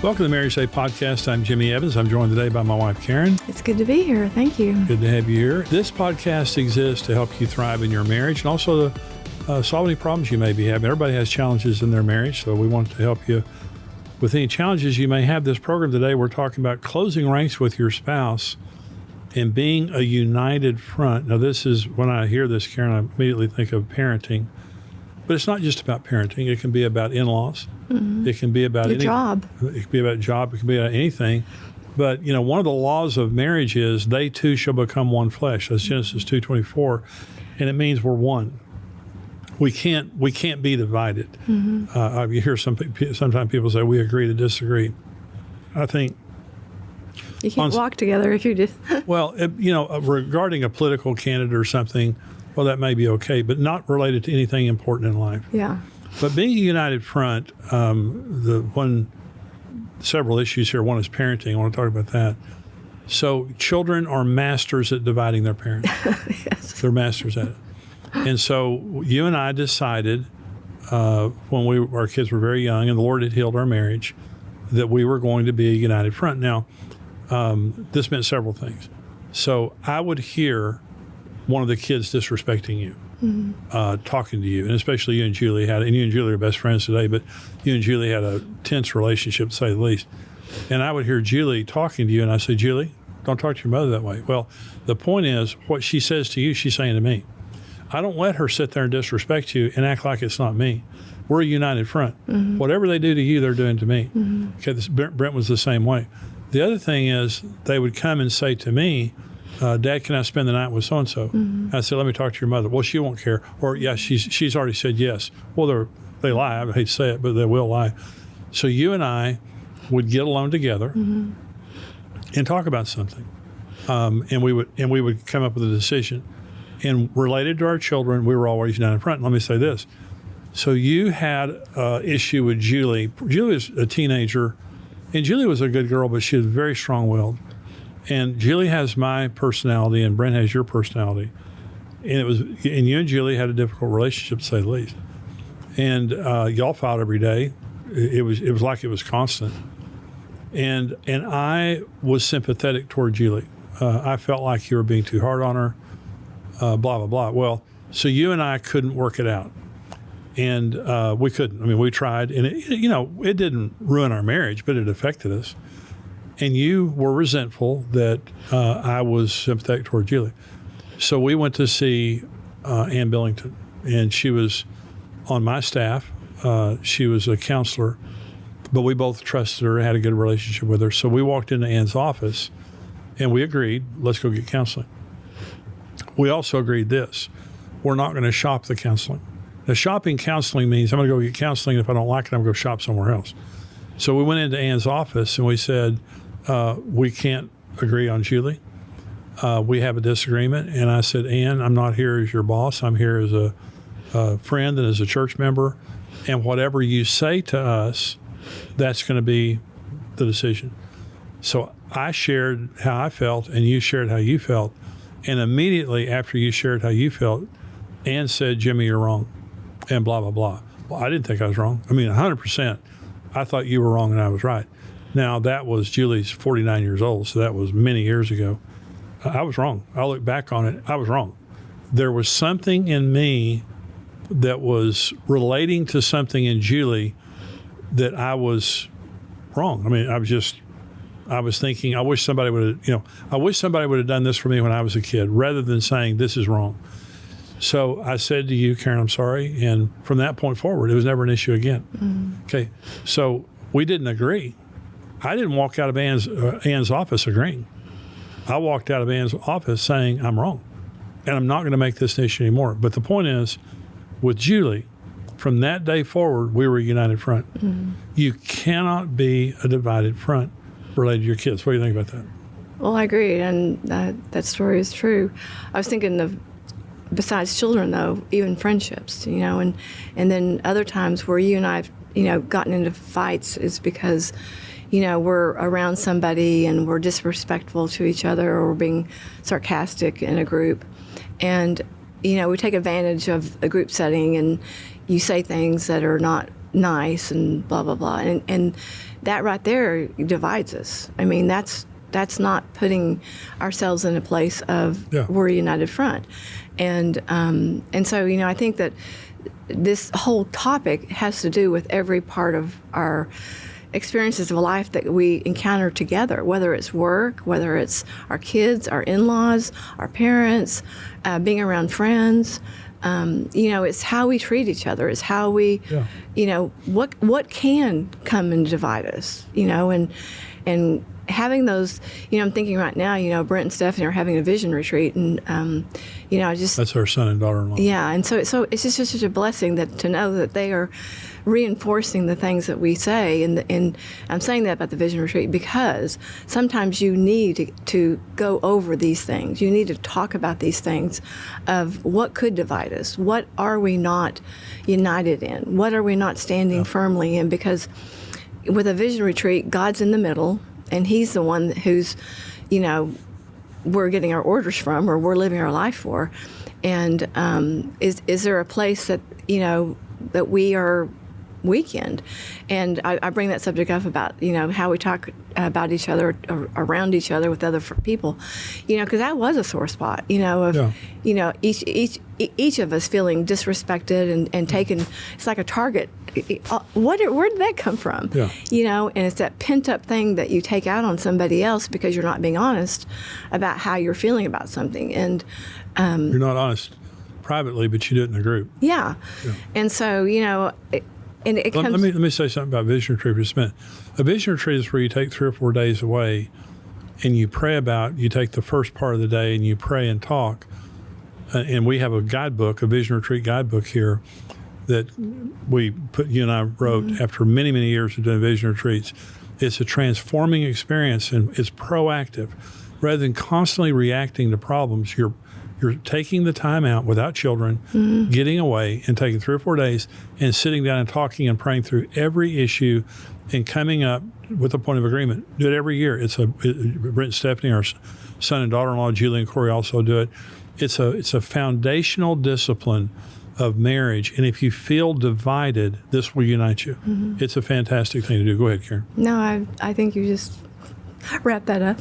Welcome to the MarriageToday Podcast. I'm Jimmy Evans. I'm joined today by my wife, Karen. It's good to be here. Thank you. Good to have you here. This podcast exists to help you thrive in your marriage and also to solve any problems you may be having. Everybody has challenges in their marriage, so we want to help you with any challenges you may have. This program today, we're talking about closing ranks with your spouse and being a united front. Now, this is, when I hear this, Karen, I immediately think of parenting. But it's not just about parenting. It can be about in-laws. Mm-hmm. It can be about your job. It can be about job. It can be about anything. But, you know, one of the laws of marriage is they two shall become one flesh. That's Genesis 2:24. And it means we're one. We can't be divided. Mm-hmm. You hear sometimes people say we agree to disagree. I think you can't walk together if you just. Well, regarding a political candidate or something, well, that may be okay, but not related to anything important in life. Yeah. But being a united front, several issues here. One is parenting. I want to talk about that. So children are masters at dividing their parents. Yes. They're masters at it. And so you and I decided when our kids were very young and the Lord had healed our marriage that we were going to be a united front. Now, this meant several things. So I would hear one of the kids disrespecting you, talking to you, and especially you and Julie and you and Julie are best friends today, but you and Julie had a tense relationship, to say the least. And I would hear Julie talking to you, and I say, Julie, don't talk to your mother that way. Well, the point is, what she says to you, she's saying to me. I don't let her sit there and disrespect you and act like it's not me. We're a united front. Mm-hmm. Whatever they do to you, they're doing to me. Mm-hmm. Okay, Brent was the same way. The other thing is, they would come and say to me, Dad, can I spend the night with so-and-so? Mm-hmm. I said, let me talk to your mother. Well, she won't care. Or, yeah, she's already said yes. Well, they lie. I hate to say it, but they will lie. So you and I would get alone together and talk about something. And we would come up with a decision. And related to our children, we were always united front. Let me say this. So you had an issue with Julie. Julie was a teenager, and Julie was a good girl, but she was very strong-willed. And Julie has my personality, and Brent has your personality. And you and Julie had a difficult relationship, to say the least. And y'all fought every day. It was like it was constant. And I was sympathetic toward Julie. I felt like you were being too hard on her. Blah, blah, blah. Well, so you and I couldn't work it out. And we couldn't. I mean, we tried. And, it didn't ruin our marriage, but it affected us. And you were resentful that I was sympathetic toward Julie. So we went to see Ann Billington. And she was on my staff. She was a counselor. But we both trusted her and had a good relationship with her. So we walked into Ann's office, and we agreed, let's go get counseling. We also agreed this. We're not going to shop the counseling. The shopping counseling means I'm going to go get counseling. If I don't like it, I'm going to go shop somewhere else. So we went into Ann's office and we said, we can't agree on Julie. We have a disagreement. And I said, Ann, I'm not here as your boss. I'm here as a friend and as a church member. And whatever you say to us, that's going to be the decision. So I shared how I felt and you shared how you felt. And immediately after you shared how you felt, Ann said, Jimmy, you're wrong, and blah, blah, blah. Well, I didn't think I was wrong. I mean, 100%. I thought you were wrong and I was right. Now, that was Julie's 49 years old, so that was many years ago. I was wrong. I look back on it, I was wrong. There was something in me that was relating to something in Julie that I was wrong. I mean, I was thinking, I wish somebody would have done this for me when I was a kid, rather than saying this is wrong. So I said to you, Karen, I'm sorry. And from that point forward, it was never an issue again. Mm-hmm. Okay. So we didn't agree. I didn't walk out of Ann's office agreeing. I walked out of Ann's office saying I'm wrong and I'm not going to make this an issue anymore. But the point is, with Julie, from that day forward, we were a united front. Mm-hmm. You cannot be a divided front related to your kids. What do you think about that? Well, I agree, and that story is true. I was thinking of, besides children, though, even friendships, and then other times where you and I have, gotten into fights is because, we're around somebody and we're disrespectful to each other or we're being sarcastic in a group. And, we take advantage of a group setting and you say things that are not nice and blah, blah, blah. And that right there divides us. I mean, that's not putting ourselves in a place of we're a united front. And so, I think that this whole topic has to do with every part of our experiences of life that we encounter together, whether it's work, whether it's our kids, our in-laws, our parents, being around friends. It's how we treat each other. It's how we, what can come and divide us, and having those, I'm thinking right now, Brent and Stephanie are having a vision retreat, and, That's our son and daughter-in-law. Yeah, and so it's just such a blessing to know that they are reinforcing the things that we say, and I'm saying that about the vision retreat because sometimes you need to go over these things. You need to talk about these things of what could divide us. What are we not united in? What are we not standing firmly in? Because with a vision retreat, God's in the middle, and He's the one who's, we're getting our orders from, or we're living our life for. And is there a place that, that we are weekend? And I bring that subject up about, how we talk about each other or around each other with other people, because that was a sore spot, each of us feeling disrespected and taken. It's like a target. Where did that come from? Yeah. And it's that pent up thing that you take out on somebody else because you're not being honest about how you're feeling about something. And you're not honest privately, but you do it in a group. Yeah. And so, and it comes. Let me say something about vision retreat for just a minute. A vision retreat is where you take 3 or 4 days away, and you pray about. You take the first part of the day and you pray and talk. And we have a guidebook, a vision retreat guidebook here, that you and I wrote after many, many years of doing vision retreats. It's a transforming experience, and it's proactive, rather than constantly reacting to problems. You're taking the time out without children, getting away and taking 3 or 4 days and sitting down and talking and praying through every issue and coming up with a point of agreement. Do it every year. Brent and Stephanie, our son and daughter-in-law, Julie and Corey also do it. It's a foundational discipline of marriage. And if you feel divided, this will unite you. It's a fantastic thing to do. Go ahead, Karen. No, I think you just wrap that up.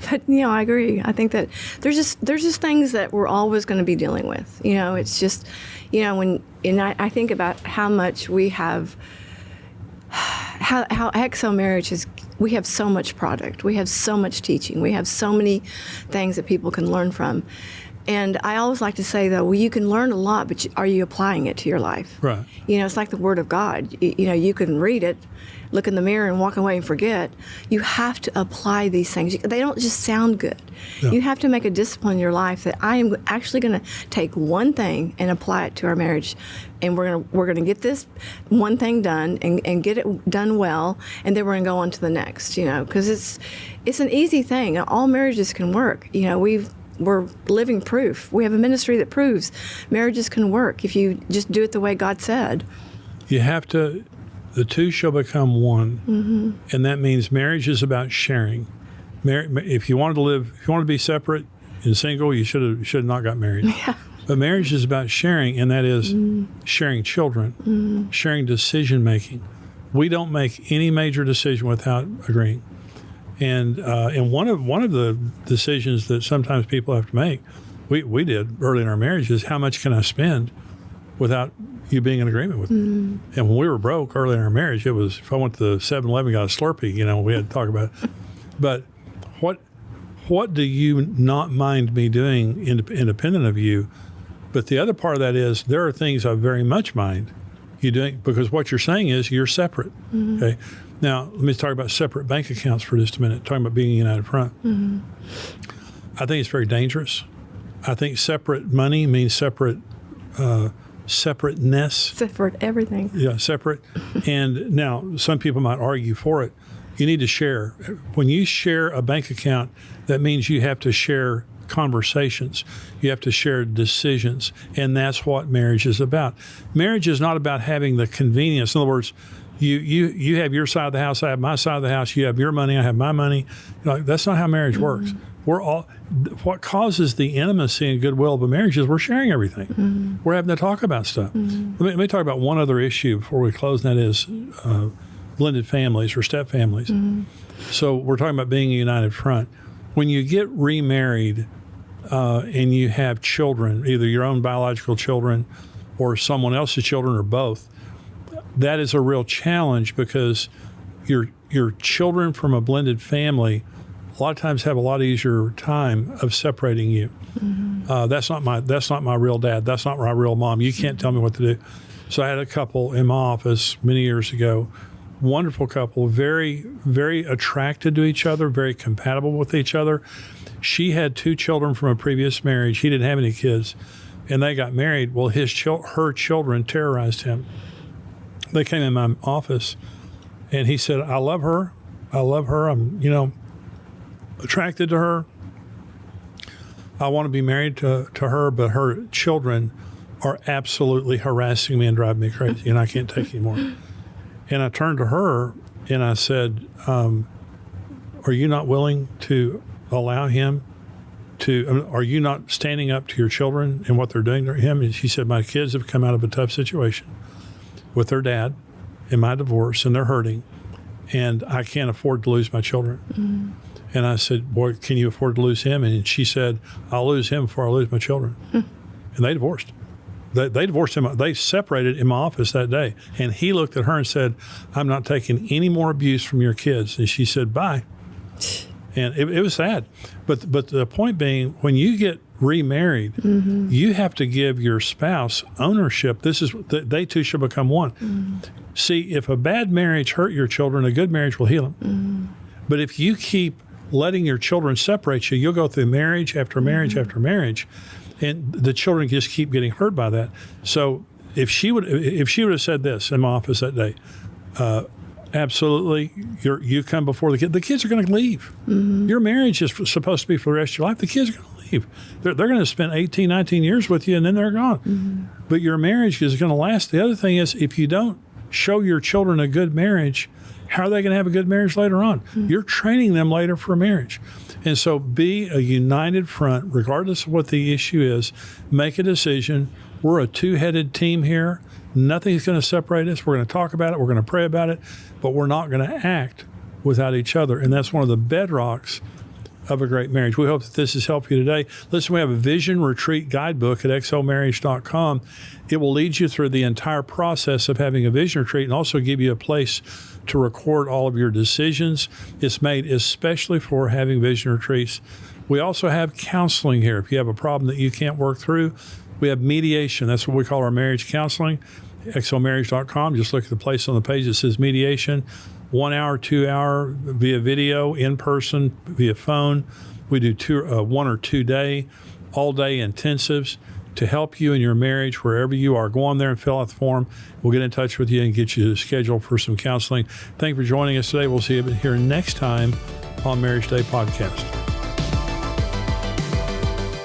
But, I agree. I think that there's just things that we're always going to be dealing with. It's just, I think about how much we have, how XO Marriage is, we have so much product. We have so much teaching. We have so many things that people can learn from. And I always like to say, though, well, you can learn a lot, but are you applying it to your life? Right. It's like the Word of God. You can read it, look in the mirror and walk away and forget. You have to apply these things. They don't just sound good. No. You have to make a discipline in your life that I am actually going to take one thing and apply it to our marriage. And we're going to get this one thing done and get it done well, and then we're going to go on to the next, because it's an easy thing. All marriages can work. We're living proof. We have a ministry that proves marriages can work if you just do it the way God said. You have to, the two shall become one. And that means marriage is about sharing. If you wanted to be separate and single, you should have not got married. Yeah. But marriage is about sharing, and that is sharing children, sharing decision making. We don't make any major decision without agreeing. And one of the decisions that sometimes people have to make, we did early in our marriage, is how much can I spend without you being in agreement with me? And when we were broke early in our marriage, it was, if I went to the 7-Eleven, got a Slurpee, we had to talk about it. But what do you not mind me doing independent of you? But the other part of that is there are things I very much mind you doing, because what you're saying is you're separate. Okay. Now, let me talk about separate bank accounts for just a minute, talking about being a united front. I think it's very dangerous. I think separate money means separateness. Separate everything. Yeah, separate. And now, some people might argue for it. You need to share. When you share a bank account, that means you have to share conversations. You have to share decisions. And that's what marriage is about. Marriage is not about having the convenience. In other words, you have your side of the house, I have my side of the house, you have your money, I have my money. That's not how marriage works. what causes the intimacy and goodwill of a marriage is we're sharing everything. We're having to talk about stuff. Let me talk about one other issue before we close, and that is blended families or step families. So we're talking about being a united front. When you get remarried and you have children, either your own biological children or someone else's children or both, that is a real challenge because your children from a blended family a lot of times have a lot easier time of separating you. That's not my real dad. That's not my real mom. You can't tell me what to do. So I had a couple in my office many years ago, wonderful couple, very, very attracted to each other, very compatible with each other. She had 2 children from a previous marriage. He didn't have any kids, and they got married. Well, her children terrorized him. They came in my office, and he said, I love her. I'm, attracted to her. I want to be married to her, but her children are absolutely harassing me and driving me crazy, and I can't take it anymore. And I turned to her, and I said, are you not willing to allow him are you not standing up to your children and what they're doing to him? And she said, my kids have come out of a tough situation with their dad in my divorce, and they're hurting, and I can't afford to lose my children. And I said, boy, can you afford to lose him? And she said, I'll lose him before I lose my children. And they divorced. They divorced him. They separated in my office that day. And he looked at her and said, I'm not taking any more abuse from your kids. And she said, bye. And it was sad. But the point being, when you get remarried, you have to give your spouse ownership. They two shall become one. See, if a bad marriage hurt your children, a good marriage will heal them. But if you keep letting your children separate you, you'll go through marriage after marriage after marriage, and the children just keep getting hurt by that. So if she would have said this in my office that day, absolutely, you come before the kids are going to leave. Your marriage is supposed to be for the rest of your life. The kids are going to leave. They're going to spend 18, 19 years with you, and then they're gone. But your marriage is going to last. The other thing is, if you don't show your children a good marriage, how are they going to have a good marriage later on? You're training them later for marriage. And so be a united front, regardless of what the issue is. Make a decision. We're a 2-headed team here. Nothing's going to separate us. We're going to talk about it. We're going to pray about it. But we're not going to act without each other. And that's one of the bedrocks of a great marriage. We hope that this has helped you today. Listen, we have a vision retreat guidebook at xomarriage.com. It will lead you through the entire process of having a vision retreat and also give you a place to record all of your decisions. It's made especially for having vision retreats. We also have counseling here. If you have a problem that you can't work through, we have mediation. That's what we call our marriage counseling. xomarriage.com. Just look at the place on the page that says mediation. 1 hour, 2 hour via video, in person, via phone. We do 1 or 2 day, all day intensives to help you in your marriage wherever you are. Go on there and fill out the form. We'll get in touch with you and get you scheduled for some counseling. Thank you for joining us today. We'll see you here next time on Marriage Today Podcast.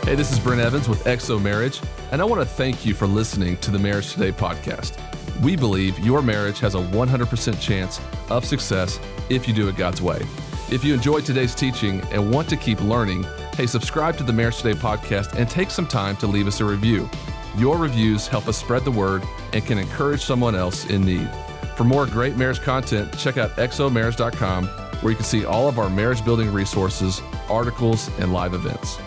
Hey, this is Brent Evans with XO Marriage, and I want to thank you for listening to the Marriage Today Podcast. We believe your marriage has a 100% chance of success if you do it God's way. If you enjoyed today's teaching and want to keep learning, hey, subscribe to the Marriage Today Podcast and take some time to leave us a review. Your reviews help us spread the word and can encourage someone else in need. For more great marriage content, check out xomarriage.com, where you can see all of our marriage building resources, articles, and live events.